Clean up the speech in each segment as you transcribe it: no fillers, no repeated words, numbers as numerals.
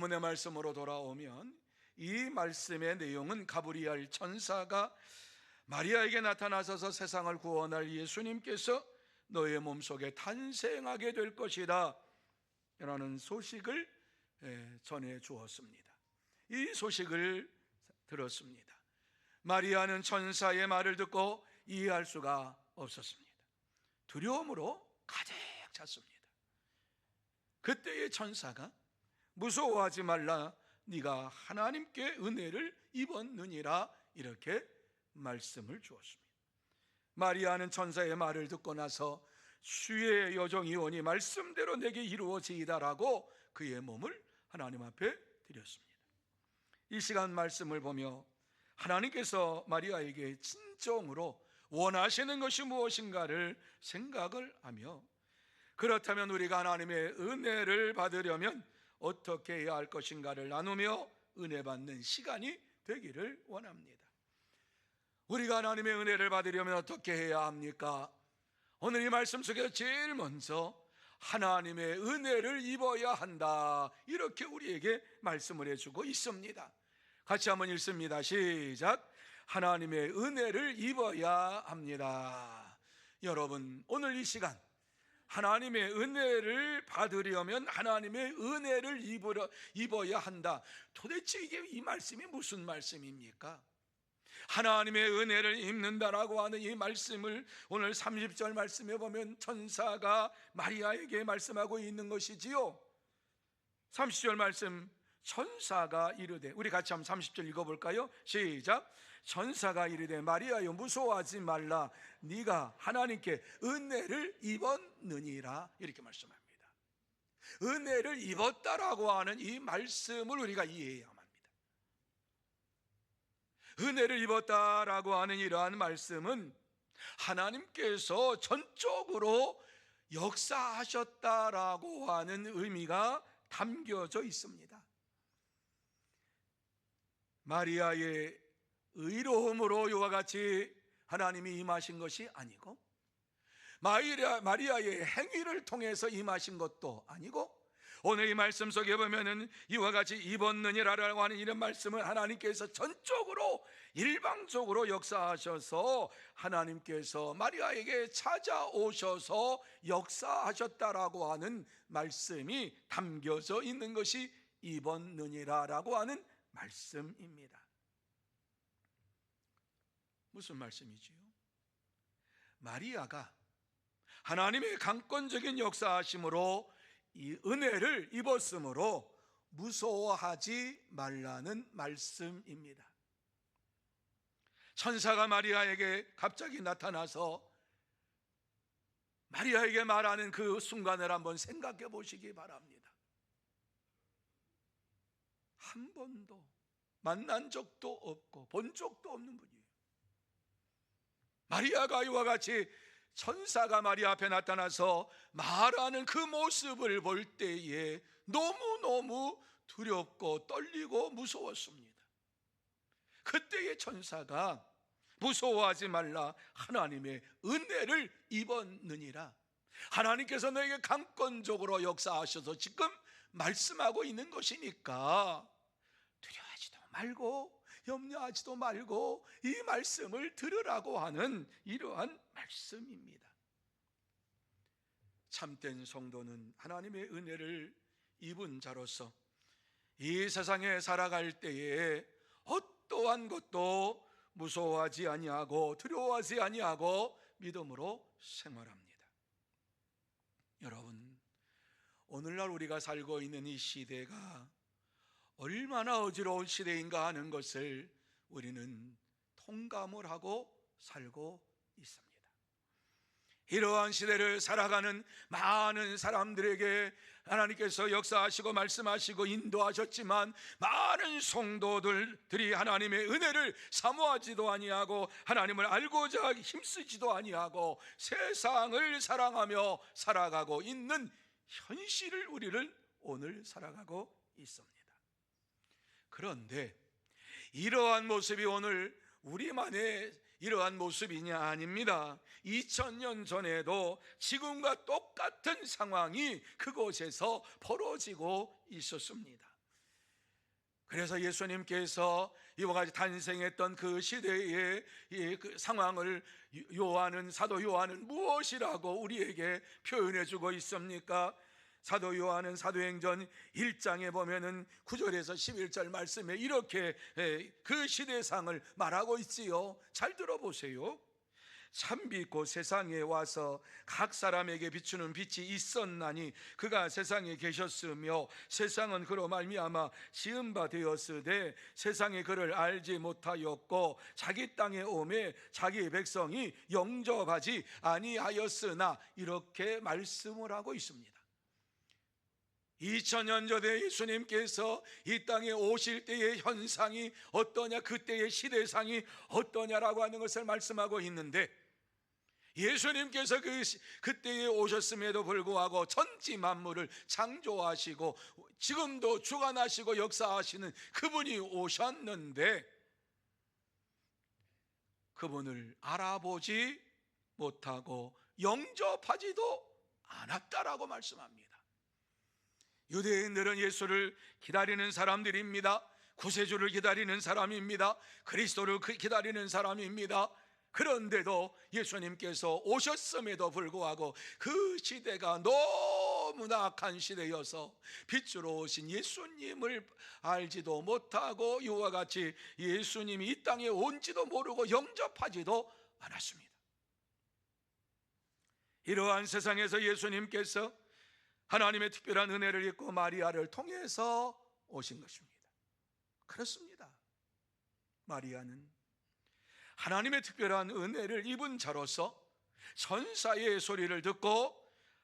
본문의 말씀으로 돌아오면 이 말씀의 내용은 가브리엘 천사가 마리아에게 나타나셔서 세상을 구원할 예수님께서 너의 몸속에 탄생하게 될 것이다 라는 소식을 전해 주었습니다. 이 소식을 들었습니다. 마리아는 천사의 말을 듣고 이해할 수가 없었습니다. 두려움으로 가득 찼습니다. 그때의 천사가 무서워하지 말라, 네가 하나님께 은혜를 입었느니라, 이렇게 말씀을 주었습니다. 마리아는 천사의 말을 듣고 나서 주의 여종이 오니 말씀대로 내게 이루어지이다라고 그의 몸을 하나님 앞에 드렸습니다. 이 시간 말씀을 보며 하나님께서 마리아에게 진정으로 원하시는 것이 무엇인가를 생각을 하며, 그렇다면 우리가 하나님의 은혜를 받으려면 어떻게 해야 할 것인가를 나누며 은혜 받는 시간이 되기를 원합니다. 우리가 하나님의 은혜를 받으려면 어떻게 해야 합니까? 오늘 이 말씀 속에 제일 먼저 하나님의 은혜를 입어야 한다, 이렇게 우리에게 말씀을 해주고 있습니다. 같이 한번 읽습니다. 시작. 하나님의 은혜를 입어야 합니다. 여러분, 오늘 이 시간 하나님의 은혜를 받으려면 하나님의 은혜를 입어야 한다. 도대체 이게 이 말씀이 무슨 말씀입니까? 하나님의 은혜를 입는다라고 하는 이 말씀을 오늘 30절 말씀에 보면 천사가 마리아에게 말씀하고 있는 것이지요. 30절 말씀, 천사가 이르되, 우리 같이 한번 30절 읽어볼까요? 시작. 천사가 이르되 마리아여 무서워하지 말라, 네가 하나님께 은혜를 입었느니라, 이렇게 말씀합니다. 은혜를 입었다라고 하는 이 말씀을 우리가 이해해야만 합니다. 은혜를 입었다라고 하는 이러한 말씀은 하나님께서 전적으로 역사하셨다라고 하는 의미가 담겨져 있습니다. 마리아의 의로움으로 이와 같이 하나님이 임하신 것이 아니고, 마리아의 행위를 통해서 임하신 것도 아니고, 오늘 이 말씀 속에 보면은 이와 같이 입었느니라라고 하는 이런 말씀은 하나님께서 전적으로 일방적으로 역사하셔서 하나님께서 마리아에게 찾아오셔서 역사하셨다라고 하는 말씀이 담겨져 있는 것이 입었느니라라고 하는 말씀입니다. 무슨 말씀이지요? 마리아가 하나님의 강권적인 역사하심으로 이 은혜를 입었으므로 무서워하지 말라는 말씀입니다. 천사가 마리아에게 갑자기 나타나서 마리아에게 말하는 그 순간을 한번 생각해 보시기 바랍니다. 한 번도 만난 적도 없고 본 적도 없는 분이에요. 마리아가 이와 같이 천사가 마리아 앞에 나타나서 말하는 그 모습을 볼 때에 너무너무 두렵고 떨리고 무서웠습니다. 그때의 천사가 무서워하지 말라, 하나님의 은혜를 입었느니라, 하나님께서 너에게 강권적으로 역사하셔서 지금 말씀하고 있는 것이니까 두려워하지도 말고 염려하지도 말고 이 말씀을 들으라고 하는 이러한 말씀입니다. 참된 성도는 하나님의 은혜를 입은 자로서 이 세상에 살아갈 때에 어떠한 것도 무서워하지 아니하고 두려워하지 아니하고 믿음으로 생활합니다. 여러분, 오늘날 우리가 살고 있는 이 시대가 얼마나 어지러운 시대인가 하는 것을 우리는 통감을 하고 살고 있습니다. 이러한 시대를 살아가는 많은 사람들에게 하나님께서 역사하시고 말씀하시고 인도하셨지만, 많은 성도들이 하나님의 은혜를 사모하지도 아니하고 하나님을 알고자 힘쓰지도 아니하고 세상을 사랑하며 살아가고 있는 현실을 우리를 오늘 살아가고 있습니다. 그런데 이러한 모습이 오늘 우리만의 이러한 모습이냐? 아닙니다. 2000년 전에도 지금과 똑같은 상황이 그곳에서 벌어지고 있었습니다. 그래서 예수님께서 이와 같이 탄생했던 그 시대의 그 상황을 사도 요한은 무엇이라고 우리에게 표현해 주고 있습니까? 사도 요한은 사도행전 1장에 보면은 9절에서 11절 말씀에 이렇게 그 시대상을 말하고 있지요. 잘 들어보세요. 참빛 곧 세상에 와서 각 사람에게 비추는 빛이 있었나니 그가 세상에 계셨으며 세상은 그로 말미암아 지은 바 되었으되 세상이 그를 알지 못하였고 자기 땅에 오매 자기 백성이 영접하지 아니하였으나, 이렇게 말씀을 하고 있습니다. 2000년 전에 예수님께서 이 땅에 오실 때의 현상이 어떠냐, 그때의 시대상이 어떠냐라고 하는 것을 말씀하고 있는데, 예수님께서 그때에 오셨음에도 불구하고 천지 만물을 창조하시고 지금도 주관하시고 역사하시는 그분이 오셨는데 그분을 알아보지 못하고 영접하지도 않았다라고 말씀합니다. 유대인들은 예수를 기다리는 사람들입니다. 구세주를 기다리는 사람입니다. 그리스도를 기다리는 사람입니다. 그런데도 예수님께서 오셨음에도 불구하고 그 시대가 너무나 악한 시대여서 빛으로 오신 예수님을 알지도 못하고 이와 같이 예수님이 이 땅에 온지도 모르고 영접하지도 않았습니다. 이러한 세상에서 예수님께서 하나님의 특별한 은혜를 입고 마리아를 통해서 오신 것입니다. 그렇습니다. 마리아는 하나님의 특별한 은혜를 입은 자로서 천사의 소리를 듣고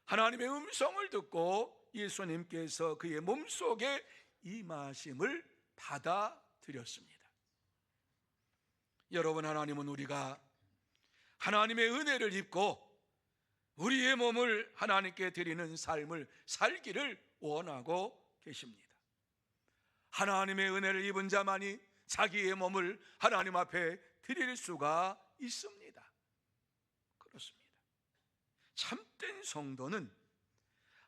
하나님의 음성을 듣고 예수님께서 그의 몸속에 임하심을 받아들였습니다. 여러분, 하나님은 우리가 하나님의 은혜를 입고 우리의 몸을 하나님께 드리는 삶을 살기를 원하고 계십니다. 하나님의 은혜를 입은 자만이 자기의 몸을 하나님 앞에 드릴 수가 있습니다. 그렇습니다. 참된 성도는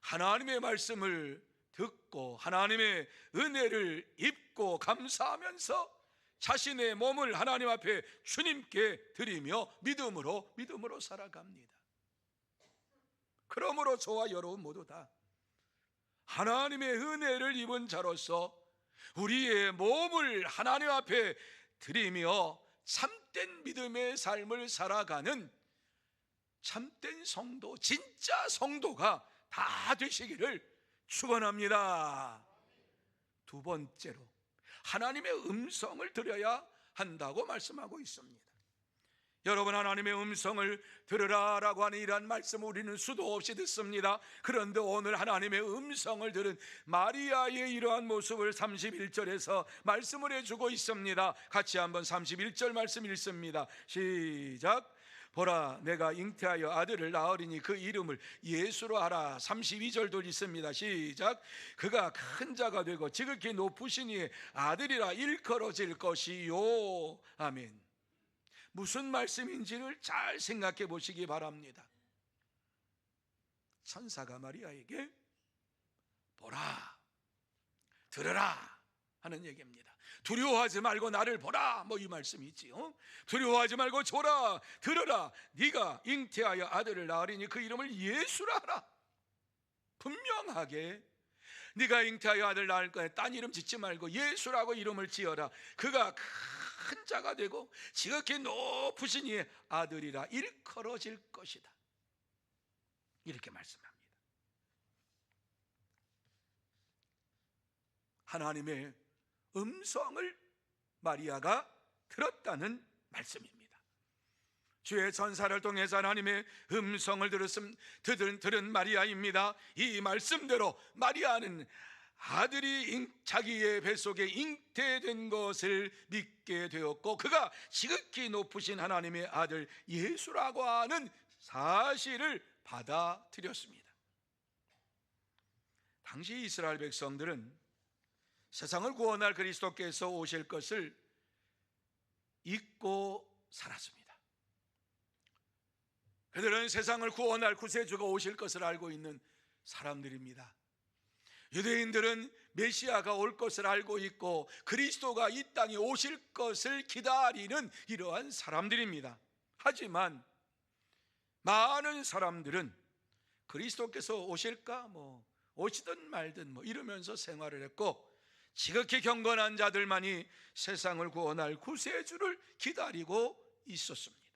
하나님의 말씀을 듣고 하나님의 은혜를 입고 감사하면서 자신의 몸을 하나님 앞에 주님께 드리며 믿음으로 살아갑니다. 그러므로 저와 여러분 모두 다 하나님의 은혜를 입은 자로서 우리의 몸을 하나님 앞에 드리며 참된 믿음의 삶을 살아가는 참된 성도, 진짜 성도가 다 되시기를 축원합니다. 두 번째로 하나님의 음성을 들어야 한다고 말씀하고 있습니다. 여러분, 하나님의 음성을 들으라라고 하는 이러한 말씀을 우리는 수도 없이 듣습니다. 그런데 오늘 하나님의 음성을 들은 마리아의 이러한 모습을 31절에서 말씀을 해주고 있습니다. 같이 한번 31절 말씀 읽습니다. 시작. 보라, 내가 잉태하여 아들을 낳으리니 그 이름을 예수로 하라. 32절도 있습니다. 시작. 그가 큰 자가 되고 지극히 높으신 이의 아들이라 일컬어질 것이요. 아멘. 무슨 말씀인지를 잘 생각해 보시기 바랍니다. 천사가 마리아에게 보라, 들으라 하는 얘기입니다. 두려워하지 말고 나를 보라, 뭐 이 말씀이지요. 두려워하지 말고 보라, 들으라. 네가 잉태하여 아들을 낳으리니 그 이름을 예수라 하라. 분명하게 네가 잉태하여 아들 낳을 거야. 딴 이름 짓지 말고 예수라고 이름을 지어라. 그가 큰 자가 되고 지극히 높으신 이의 아들이라 일컬어질 것이다. 이렇게 말씀합니다. 하나님의 음성을 마리아가 들었다는 말씀입니다. 주의 전사를 통해서 하나님의 음성을 들은 마리아입니다. 이 말씀대로 마리아는 아들이 자기의 뱃속에 잉태된 것을 믿게 되었고 그가 지극히 높으신 하나님의 아들 예수라고 하는 사실을 받아들였습니다. 당시 이스라엘 백성들은 세상을 구원할 그리스도께서 오실 것을 잊고 살았습니다. 그들은 세상을 구원할 구세주가 오실 것을 알고 있는 사람들입니다. 유대인들은 메시아가 올 것을 알고 있고 그리스도가 이 땅에 오실 것을 기다리는 이러한 사람들입니다. 하지만 많은 사람들은 그리스도께서 오실까 오시든 말든 이러면서 생활을 했고, 지극히 경건한 자들만이 세상을 구원할 구세주를 기다리고 있었습니다.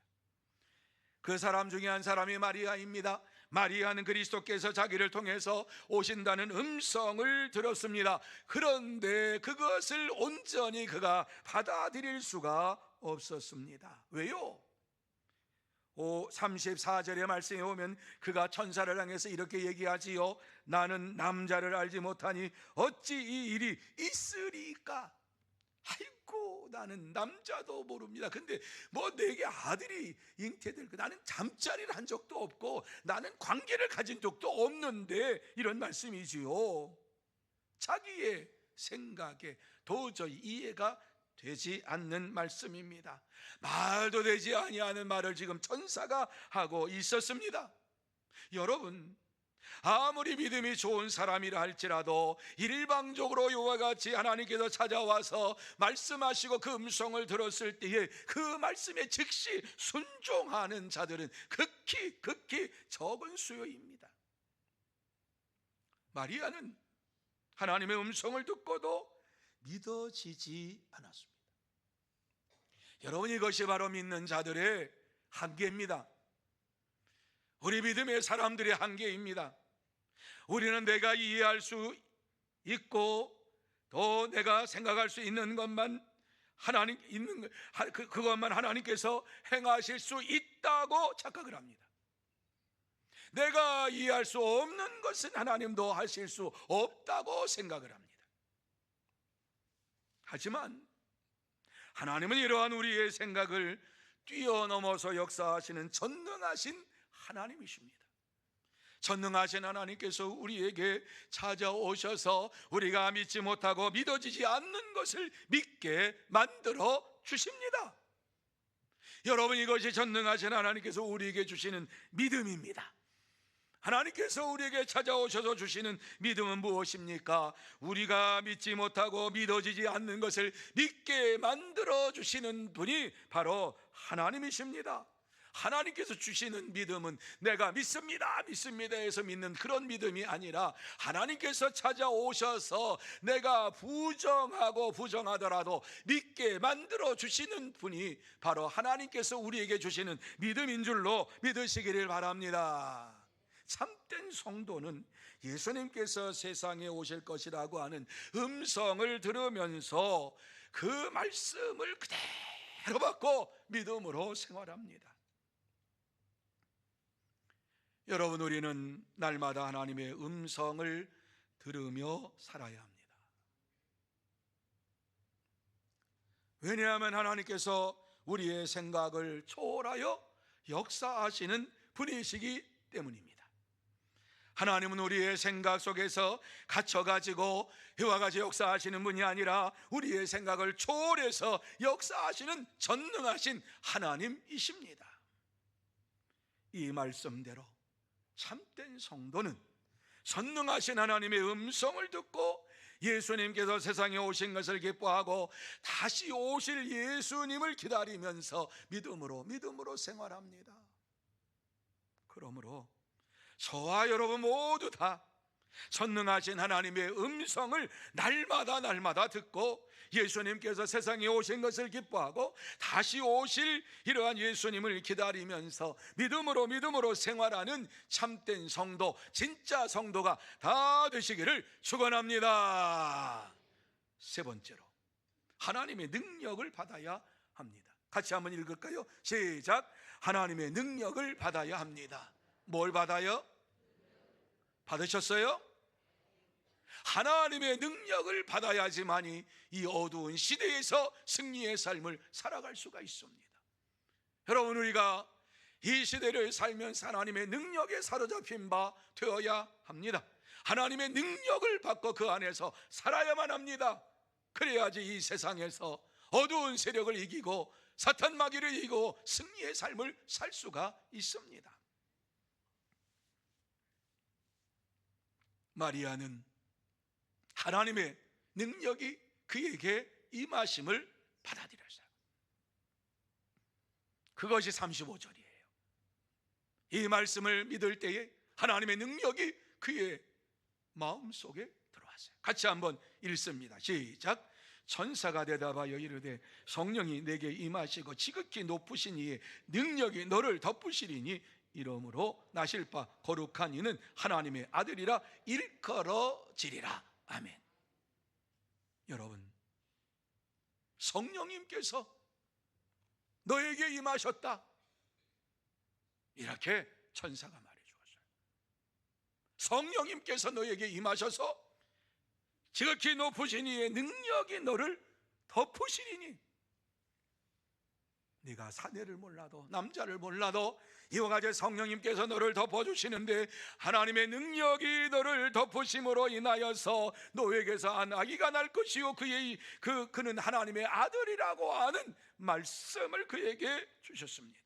그 사람 중에 한 사람이 마리아입니다. 마리아는 그리스도께서 자기를 통해서 오신다는 음성을 들었습니다. 그런데 그것을 온전히 그가 받아들일 수가 없었습니다. 왜요? 34절의 말씀에 오면 그가 천사를 향해서 이렇게 얘기하지요. 나는 남자를 알지 못하니 어찌 이 일이 있으리까? 아이고, 나는 남자도 모릅니다. 근데 내게 아들이 잉태될 거, 나는 잠자리를 한 적도 없고 나는 관계를 가진 적도 없는데, 이런 말씀이지요. 자기의 생각에 도저히 이해가 되지 않는 말씀입니다. 말도 되지 아니하는 말을 지금 천사가 하고 있었습니다. 여러분, 아무리 믿음이 좋은 사람이라 할지라도 일방적으로 이와 같이 하나님께서 찾아와서 말씀하시고 그 음성을 들었을 때에 그 말씀에 즉시 순종하는 자들은 극히 적은 수요입니다. 마리아는 하나님의 음성을 듣고도 믿어지지 않았습니다. 여러분, 이것이 바로 믿는 자들의 한계입니다. 우리 믿음의 사람들의 한계입니다. 우리는 내가 이해할 수 있고 또 내가 생각할 수 있는 것만 그것만 하나님께서 행하실 수 있다고 착각을 합니다. 내가 이해할 수 없는 것은 하나님도 하실 수 없다고 생각을 합니다. 하지만 하나님은 이러한 우리의 생각을 뛰어넘어서 역사하시는 전능하신 하나님이십니다. 전능하신 하나님께서 우리에게 찾아오셔서 우리가 믿지 못하고 믿어지지 않는 것을 믿게 만들어 주십니다. 여러분, 이것이 전능하신 하나님께서 우리에게 주시는 믿음입니다. 하나님께서 우리에게 찾아오셔서 주시는 믿음은 무엇입니까? 우리가 믿지 못하고 믿어지지 않는 것을 믿게 만들어 주시는 분이 바로 하나님이십니다. 하나님께서 주시는 믿음은 내가 믿습니다 해서 믿는 그런 믿음이 아니라, 하나님께서 찾아오셔서 내가 부정하더라도 믿게 만들어 주시는 분이 바로 하나님께서 우리에게 주시는 믿음인 줄로 믿으시기를 바랍니다. 참된 성도는 예수님께서 세상에 오실 것이라고 하는 음성을 들으면서 그 말씀을 그대로 받고 믿음으로 생활합니다. 여러분, 우리는 날마다 하나님의 음성을 들으며 살아야 합니다. 왜냐하면 하나님께서 우리의 생각을 초월하여 역사하시는 분이시기 때문입니다. 하나님은 우리의 생각 속에서 갇혀가지고 이와 같이 역사하시는 분이 아니라 우리의 생각을 초월해서 역사하시는 전능하신 하나님이십니다. 이 말씀대로 참된 성도는 전능하신 하나님의 음성을 듣고 예수님께서 세상에 오신 것을 기뻐하고 다시 오실 예수님을 기다리면서 믿음으로 생활합니다. 그러므로 저와 여러분 모두 다 전능하신 하나님의 음성을 날마다 듣고 예수님께서 세상에 오신 것을 기뻐하고 다시 오실 이러한 예수님을 기다리면서 믿음으로 생활하는 참된 성도, 진짜 성도가 다 되시기를 축원합니다. 세 번째로, 하나님의 능력을 받아야 합니다. 같이 한번 읽을까요? 시작. 하나님의 능력을 받아야 합니다. 뭘 받아요? 받으셨어요? 하나님의 능력을 받아야지만이 이 어두운 시대에서 승리의 삶을 살아갈 수가 있습니다. 여러분, 우리가 이 시대를 살면서 하나님의 능력에 사로잡힌 바 되어야 합니다. 하나님의 능력을 받고 그 안에서 살아야만 합니다. 그래야지 이 세상에서 어두운 세력을 이기고 사탄 마귀를 이기고 승리의 삶을 살 수가 있습니다. 마리아는 하나님의 능력이 그에게 임하심을 받아들였어요. 그것이 35절이에요. 이 말씀을 믿을 때에 하나님의 능력이 그의 마음속에 들어왔어요. 같이 한번 읽습니다. 시작. 천사가 대답하여 이르되 성령이 내게 임하시고 지극히 높으신 이의 능력이 너를 덮으시리니 이러므로 나실 바 거룩한 이는 하나님의 아들이라 일컬어지리라. 아멘. 여러분, 성령님께서 너에게 임하셨다, 이렇게 천사가 말해 주었어요. 성령님께서 너에게 임하셔서 지극히 높으신 이의 능력이 너를 덮으시리니, 네가 사내를 몰라도 남자를 몰라도 이와 같이 성령님께서 너를 덮어주시는데, 하나님의 능력이 너를 덮으심으로 인하여서 너에게서 한 아기가 날 것이요 그는 하나님의 아들이라고 하는 말씀을 그에게 주셨습니다.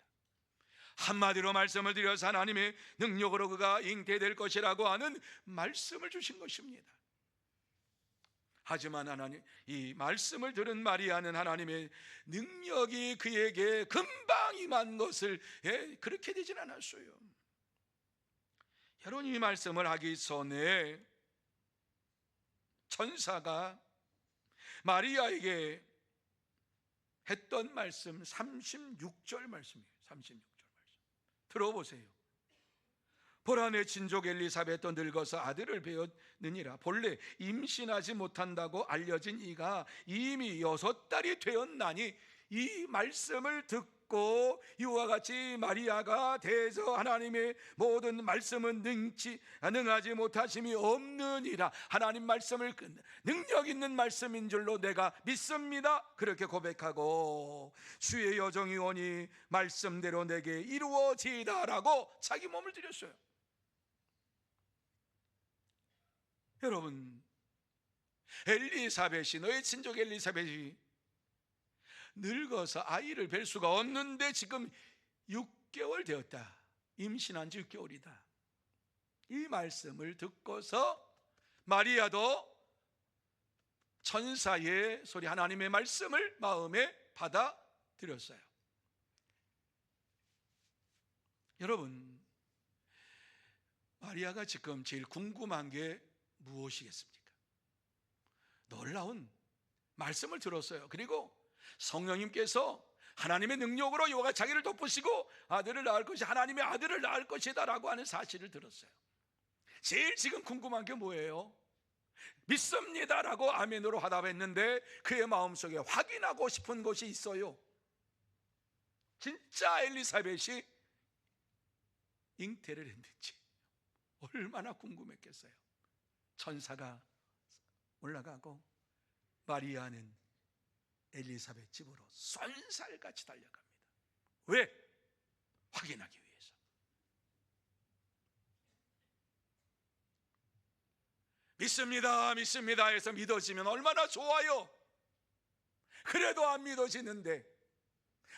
한마디로 말씀을 드려서 하나님의 능력으로 그가 잉태될 것이라고 하는 말씀을 주신 것입니다. 하지만 하나님, 이 말씀을 들은 마리아는 하나님의 능력이 그에게 금방 임한 것을 그렇게 되진 않았어요. 여러분, 이 말씀을 하기 전에 천사가 마리아에게 했던 말씀 36절 말씀이에요. 36절 말씀 들어보세요. 보라, 내 친족 엘리사벳도 늙어서 아들을 배었느니라. 본래 임신하지 못한다고 알려진 이가 이미 6달이 되었나니, 이 말씀을 듣고 이와 같이 마리아가 대저 하나님의 모든 말씀은 능하지 못하심이 없느니라. 하나님 말씀을 능력 있는 말씀인 줄로 내가 믿습니다, 그렇게 고백하고 주의 여정이 오니 말씀대로 내게 이루어지이다라고 자기 몸을 드렸어요. 여러분, 엘리사벳이, 너의 친족 엘리사벳이 늙어서 아이를 뵐 수가 없는데 지금 6개월 되었다, 임신한 지 6개월이다, 이 말씀을 듣고서 마리아도 천사의 소리, 하나님의 말씀을 마음에 받아들였어요. 여러분, 마리아가 지금 제일 궁금한 게 무엇이겠습니까? 놀라운 말씀을 들었어요. 그리고 성령님께서 하나님의 능력으로 이와 같이 자기를 덮으시고 아들을 낳을 것이, 하나님의 아들을 낳을 것이다 라고 하는 사실을 들었어요. 제일 지금 궁금한 게 뭐예요? 믿습니다 라고 아멘으로 화답했는데 그의 마음속에 확인하고 싶은 것이 있어요. 진짜 엘리사벳이 잉태를 했는지 얼마나 궁금했겠어요. 천사가 올라가고 마리아는 엘리사벳 집으로 쏜살같이 달려갑니다. 왜? 확인하기 위해서. 믿습니다, 믿습니다 해서 믿어지면 얼마나 좋아요. 그래도 안 믿어지는데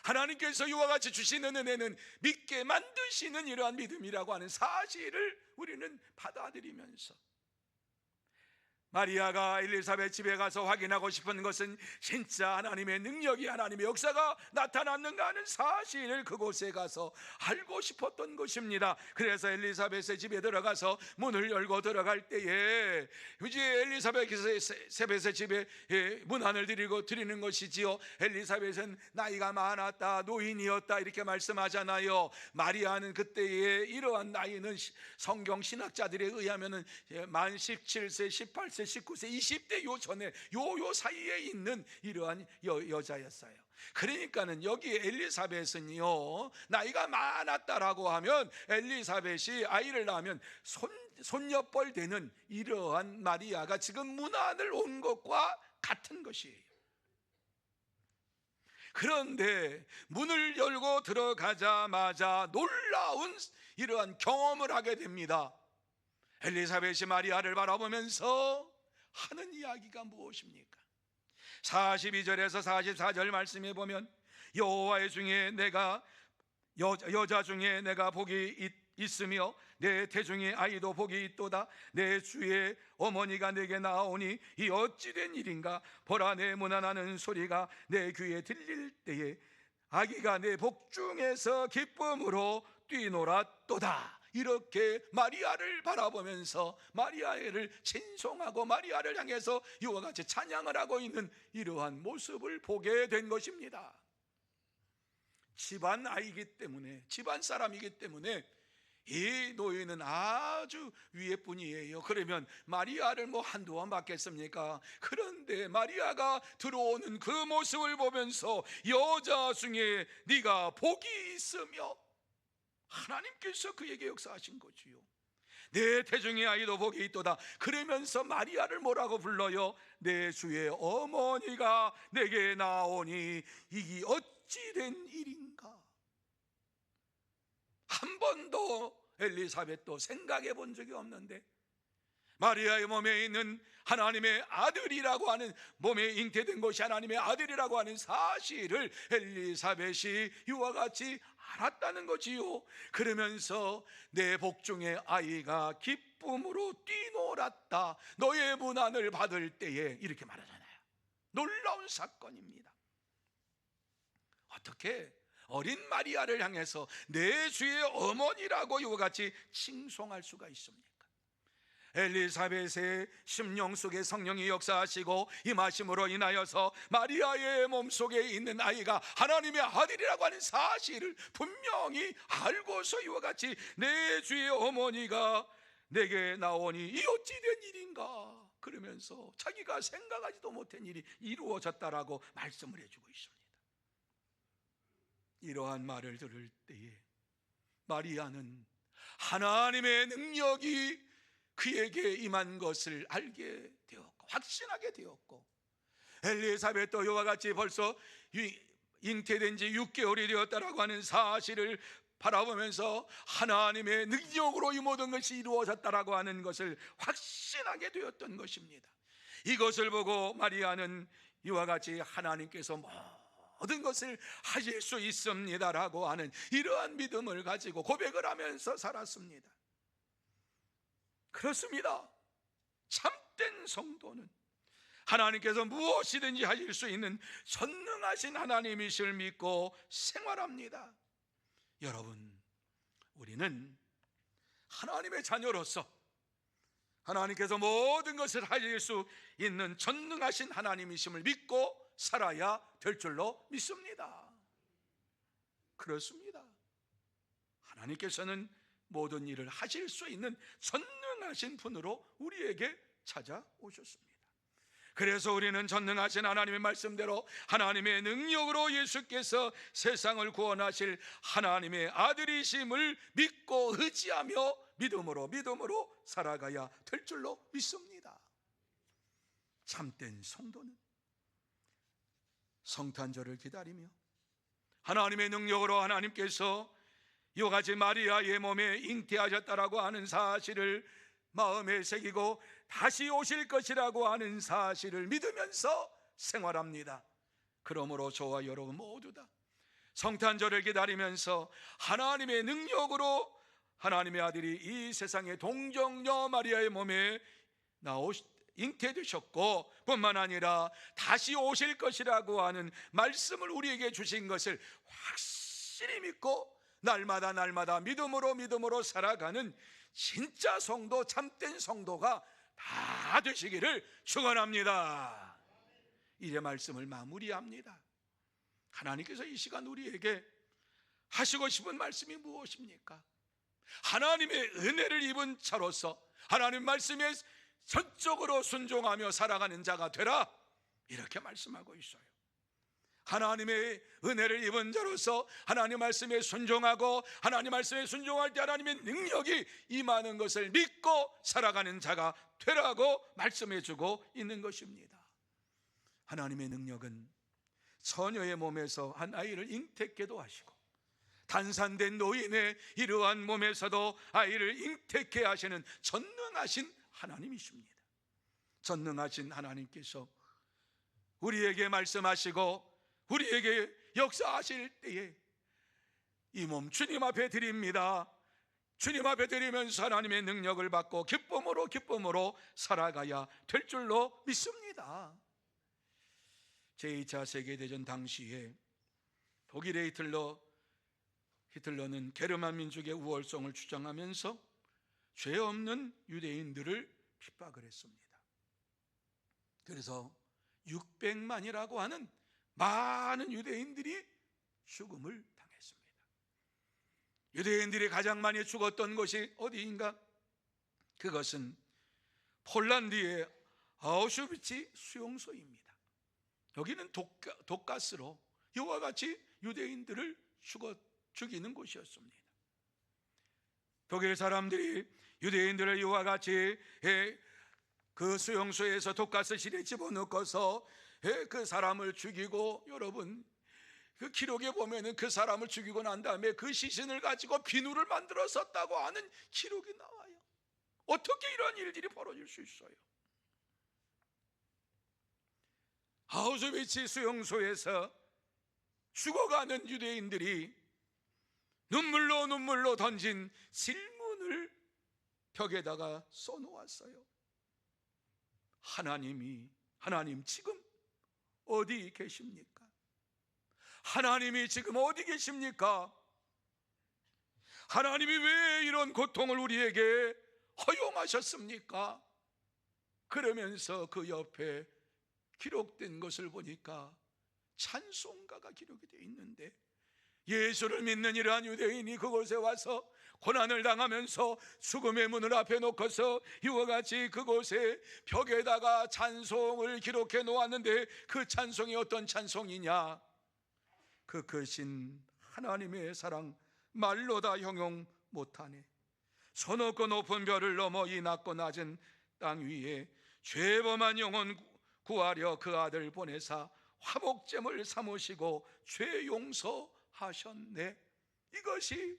하나님께서 이와 같이 주시는 은혜는 믿게 만드시는 이러한 믿음이라고 하는 사실을 우리는 받아들이면서, 마리아가 엘리사벳 집에 가서 확인하고 싶은 것은 진짜 하나님의 능력이, 하나님의 역사가 나타났는가 하는 사실을 그곳에 가서 알고 싶었던 것입니다. 그래서 엘리사벳의 집에 들어가서 문을 열고 들어갈 때에 이제 엘리사벳의 집에 문안을 드리는 것이지요. 엘리사벳은 나이가 많았다, 노인이었다 이렇게 말씀하잖아요. 마리아는 그때의 이러한 나이는 성경 신학자들에 의하면은 만 17세, 18세, 19세, 20대 요 전에 요 사이에 있는 이러한 여자였어요. 그러니까는 여기 엘리사벳은요, 나이가 많았다라고 하면 엘리사벳이 아이를 낳으면 손녀뻘 되는 이러한 마리아가 지금 문안을 온 것과 같은 것이에요. 그런데 문을 열고 들어가자마자 놀라운 이러한 경험을 하게 됩니다. 엘리사벳이 마리아를 바라보면서 하는 이야기가 무엇입니까? 42절에서 44절 말씀에 보면 여호와의 중에 내가 여자 중에 내가 복이 있으며 내 태중의 아이도 복이 있도다. 내 주의 어머니가 내게 나오니 이 어찌된 일인가. 보라, 내 문안하는 소리가 내 귀에 들릴 때에 아기가 내 복중에서 기쁨으로 뛰놀았도다. 이렇게 마리아를 바라보면서 마리아를 찬송하고 마리아를 향해서 이와 같이 찬양을 하고 있는 이러한 모습을 보게 된 것입니다. 집안 아이기 때문에, 집안 사람이기 때문에 이 노인은 아주 위에 분이에요. 그러면 마리아를 뭐 한두 번 봤겠습니까? 그런데 마리아가 들어오는 그 모습을 보면서 여자 중에 네가 복이 있으며, 하나님께서 그에게 역사하신 거지요. 내 태중의 아이도 복이 있도다. 그러면서 마리아를 뭐라고 불러요? 내 주의 어머니가 내게 나오니 이게 어찌된 일인가. 한 번도 엘리사벳도 생각해 본 적이 없는데 마리아의 몸에 있는 하나님의 아들이라고 하는, 몸에 잉태된 것이 하나님의 아들이라고 하는 사실을 엘리사벳이 이와 같이 알았다는 거지요. 그러면서 내 복중의 아이가 기쁨으로 뛰놀았다. 너의 문안을 받을 때에, 이렇게 말하잖아요. 놀라운 사건입니다. 어떻게 어린 마리아를 향해서 내 주의 어머니라고 이와 같이 칭송할 수가 있습니까? 엘리사벳의 심령 속에 성령이 역사하시고 임하심으로 인하여서 마리아의 몸속에 있는 아이가 하나님의 아들이라고 하는 사실을 분명히 알고서 이와 같이 내 주의 어머니가 내게 나오니 이 어찌된 일인가, 그러면서 자기가 생각하지도 못한 일이 이루어졌다라고 말씀을 해주고 있습니다. 이러한 말을 들을 때에 마리아는 하나님의 능력이 그에게 임한 것을 알게 되었고 확신하게 되었고, 엘리사벳도 이와 같이 벌써 잉태된 지 6개월이 되었다라고 하는 사실을 바라보면서 하나님의 능력으로 이 모든 것이 이루어졌다라고 하는 것을 확신하게 되었던 것입니다. 이것을 보고 마리아는 이와 같이 하나님께서 모든 것을 하실 수 있습니다라고 하는 이러한 믿음을 가지고 고백을 하면서 살았습니다. 그렇습니다. 참된 성도는 하나님께서 무엇이든지 하실 수 있는 전능하신 하나님이실 믿고 생활합니다. 여러분, 우리는 하나님의 자녀로서 하나님께서 모든 것을 하실 수 있는 전능하신 하나님이심을 믿고 살아야 될 줄로 믿습니다. 그렇습니다. 하나님께서는 모든 일을 하실 수 있는 전능하신 분으로 우리에게 찾아오셨습니다. 그래서 우리는 전능하신 하나님의 말씀대로 하나님의 능력으로 예수께서 세상을 구원하실 하나님의 아들이심을 믿고 의지하며 믿음으로 살아가야 될 줄로 믿습니다. 참된 성도는 성탄절을 기다리며 하나님의 능력으로 하나님께서 이와 같이 마리아의 몸에 잉태하셨다라고 하는 사실을 마음에 새기고 다시 오실 것이라고 하는 사실을 믿으면서 생활합니다. 그러므로 저와 여러분 모두 다 성탄절을 기다리면서 하나님의 능력으로 하나님의 아들이 이 세상에 동정녀 마리아의 몸에 잉태되셨고 뿐만 아니라 다시 오실 것이라고 하는 말씀을 우리에게 주신 것을 확실히 믿고 날마다 믿음으로 살아가는 진짜 성도, 참된 성도가 다 되시기를 축원합니다. 이제 말씀을 마무리합니다. 하나님께서 이 시간 우리에게 하시고 싶은 말씀이 무엇입니까? 하나님의 은혜를 입은 자로서 하나님 말씀에 전적으로 순종하며 살아가는 자가 되라, 이렇게 말씀하고 있어요. 하나님의 은혜를 입은 자로서 하나님 말씀에 순종하고 하나님 말씀에 순종할 때 하나님의 능력이 임하는 것을 믿고 살아가는 자가 되라고 말씀해주고 있는 것입니다. 하나님의 능력은 처녀의 몸에서 한 아이를 잉태케도 하시고 단산된 노인의 이러한 몸에서도 아이를 잉태케 하시는 전능하신 하나님이십니다. 전능하신 하나님께서 우리에게 말씀하시고 우리에게 역사하실 때에 이 몸 주님 앞에 드립니다. 주님 앞에 드리면서 하나님의 능력을 받고 기쁨으로 살아가야 될 줄로 믿습니다. 제2차 세계대전 당시에 독일의 히틀러는 게르만 민족의 우월성을 주장하면서 죄 없는 유대인들을 핍박을 했습니다. 그래서 600만이라고 하는 많은 유대인들이 죽음을 당했습니다. 유대인들이 가장 많이 죽었던 곳이 어디인가? 그것은 폴란드의 아우슈비츠 수용소입니다. 여기는 독가스로 이와 같이 유대인들을 죽이는 곳이었습니다. 독일 사람들이 유대인들을 이와 같이 그 수용소에서 독가스실에 집어넣고서 그 사람을 죽이고, 여러분 그 기록에 보면은 그 사람을 죽이고 난 다음에 그 시신을 가지고 비누를 만들어 썼다고 하는 기록이 나와요. 어떻게 이런 일들이 벌어질 수 있어요? 아우슈비츠 수용소에서 죽어가는 유대인들이 눈물로 던진 질문을 벽에다가 써놓았어요. 하나님 지금 어디 계십니까? 하나님이 지금 어디 계십니까? 하나님이 왜 이런 고통을 우리에게 허용하셨습니까? 그러면서 그 옆에 기록된 것을 보니까 찬송가가 기록이 되어 있는데, 예수를 믿는 이러한 유대인이 그곳에 와서 고난을 당하면서 죽음의 문을 앞에 놓고서 이와 같이 그곳에 벽에다가 찬송을 기록해 놓았는데, 그 찬송이 어떤 찬송이냐? 그 크신 하나님의 사랑 말로 다 형용 못하네. 서 높고 높은 별을 넘어 이 낮고 낮은 땅 위에 죄범한 영혼 구하려 그 아들 보내사 화목제물 삼으시고 죄 용서하셨네. 이것이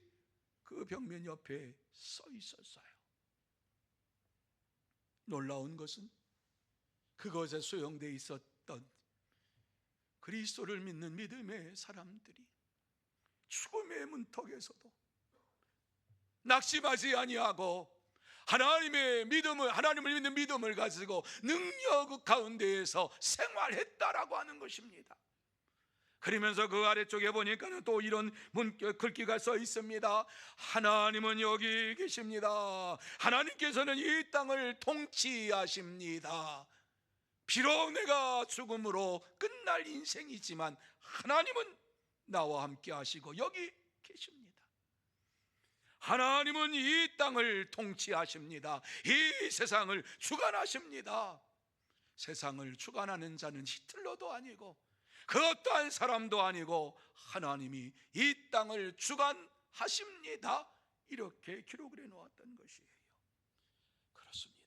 그 벽면 옆에 써 있었어요. 놀라운 것은 그것에 수용되어 있었던 그리스도를 믿는 믿음의 사람들이 죽음의 문턱에서도 낙심하지 아니하고 하나님을 믿는 믿음을 가지고 능력 가운데에서 생활했다라고 하는 것입니다. 그러면서 그 아래쪽에 보니까는 또 이런 글귀가 써 있습니다. 하나님은 여기 계십니다. 하나님께서는 이 땅을 통치하십니다. 비록 내가 죽음으로 끝날 인생이지만 하나님은 나와 함께 하시고 여기 계십니다. 하나님은 이 땅을 통치하십니다. 이 세상을 주관하십니다. 세상을 주관하는 자는 히틀러도 아니고 그 어떠한 사람도 아니고 하나님이 이 땅을 주관하십니다. 이렇게 기록을 해놓았던 것이에요. 그렇습니다.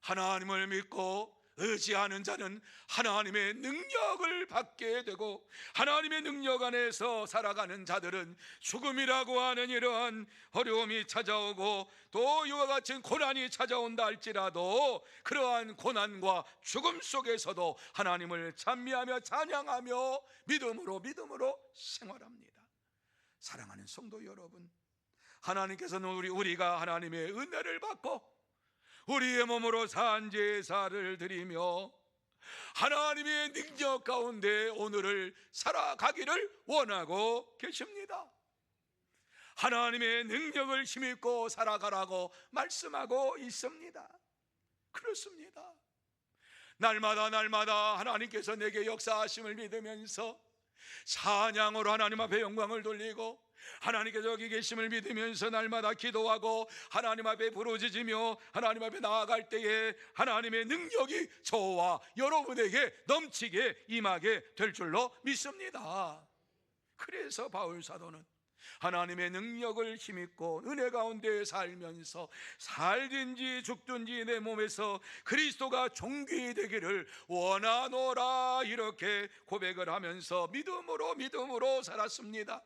하나님을 믿고 의지하는 자는 하나님의 능력을 받게 되고, 하나님의 능력 안에서 살아가는 자들은 죽음이라고 하는 이러한 어려움이 찾아오고 또 이와 같은 고난이 찾아온다 할지라도 그러한 고난과 죽음 속에서도 하나님을 찬미하며 찬양하며 믿음으로 생활합니다. 사랑하는 성도 여러분, 하나님께서는 우리가 하나님의 은혜를 받고 우리의 몸으로 산제사를 드리며 하나님의 능력 가운데 오늘을 살아가기를 원하고 계십니다. 하나님의 능력을 힘입고 살아가라고 말씀하고 있습니다. 그렇습니다. 날마다 하나님께서 내게 역사하심을 믿으면서 찬양으로 하나님 앞에 영광을 돌리고 하나님께서 여기 계심을 믿으면서 날마다 기도하고 하나님 앞에 부르짖으며 하나님 앞에 나아갈 때에 하나님의 능력이 저와 여러분에게 넘치게 임하게 될 줄로 믿습니다. 그래서 바울 사도는 하나님의 능력을 힘입고 은혜 가운데 살면서 살든지 죽든지 내 몸에서 그리스도가 존귀 되기를 원하노라 이렇게 고백을 하면서 믿음으로 살았습니다.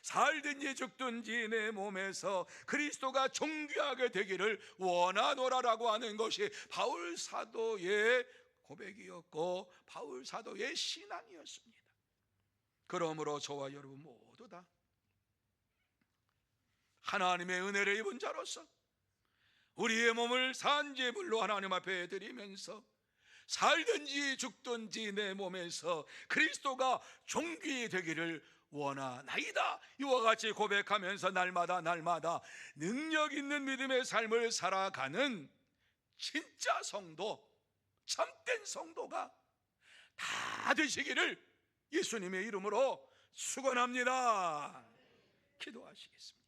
살든지 죽든지 내 몸에서 그리스도가 존귀하게 되기를 원하노라라고 하는 것이 바울 사도의 고백이었고 바울 사도의 신앙이었습니다. 그러므로 저와 여러분 모두 다 하나님의 은혜를 입은 자로서 우리의 몸을 산제물로 하나님 앞에 드리면서 살든지 죽든지 내 몸에서 그리스도가 존귀 되기를 원하나이다. 이와 같이 고백하면서 날마다 능력 있는 믿음의 삶을 살아가는 진짜 성도, 참된 성도가 다 되시기를 예수님의 이름으로 축원합니다. 기도하시겠습니다.